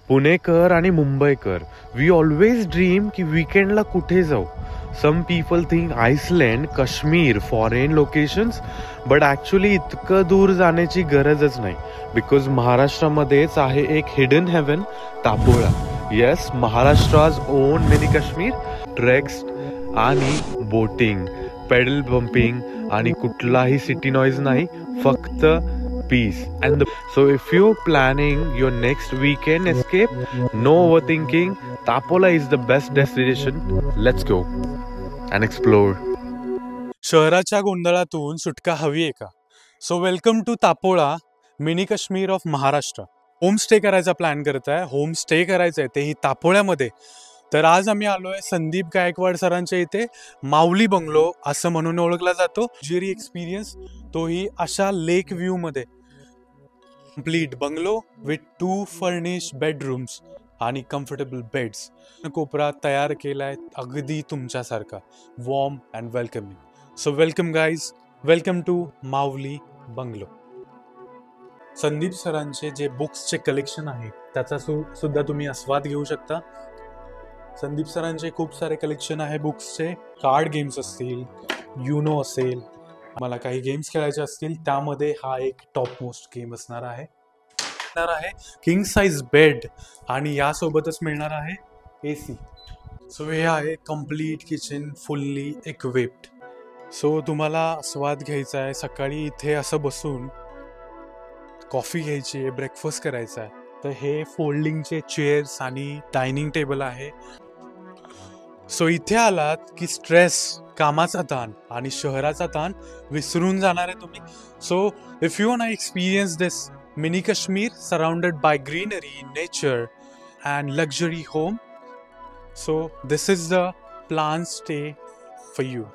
पुणेकर आणि मुंबईकर we always dream की वीकेंडला कुठे जाऊ. Some people think Iceland, Kashmir, foreign locations, but actually इतकं दूर जाण्याची गरजच नाही. बिकॉज महाराष्ट्रामध्येच आहे एक hidden heaven, Tapola. Yes, Maharashtra's own mini Kashmir. Treks आणि बोटिंग, पेडल बम्पिंग आणि कुठलाही सिटी नॉईज नाही, फक्त peace. And so if you're planning your next weekend escape, no overthinking, Tapola is the best destination. Let's go and explore. शहराच्या गोंधळातून सुटका हवी आहे का? So welcome to Tapola, mini Kashmir of Maharashtra. Homestay करायचा प्लॅन करताय, होमस्टे करायचं आहे तेही तापोळ्यामध्ये. तर आज आम्ही आलोय संदीप गायकवाड सरांच्या इथे. माऊली बंगलो असं म्हणून ओळखला जातो. लक्झरी एक्सपिरियन्स, तोही अशा लेक व्ह्यू मध्ये. Complete bungalow with 2 furnished bedrooms आणि कम्फर्टेबल बेड्स. कोपरा तयार केलाय अगदी तुमच्यासारखा, warm and welcoming. So welcome guys, welcome to Mauli bungalow. Sandeep सरांचे जे बुक्सचे कलेक्शन आहे त्याचा सुद्धा तुम्ही आस्वाद घेऊ शकता. संदीप सरांचे खूप सारे कलेक्शन आहे बुक्सचे. कार्ड गेम्स असतील, युनो असेल, मला काही गेम्स खेळायचे असतील, त्यामध्ये हा एक टॉप मोस्ट गेम असणार आहे. किंग साइज बेड आणि यासोबतच मिळणार आहे AC. सो हे आहे complete kitchen, fully equipped. So तुम्हाला आस्वाद घ्यायचा आहे. सकाळी इथे असं बसून कॉफी घ्यायची आहे, ब्रेकफास्ट करायचा आहे. तर हे फोल्डिंगचे चेअर्स आणि डायनिंग टेबल आहे. सो इथे आलात की स्ट्रेस, कामाचा ताण आणि शहराचा ताण विसरून जाणार आहे तुम्ही. So if you want to experience this mini Kashmir surrounded by greenery, nature and luxury home, so this is the plan stay for you.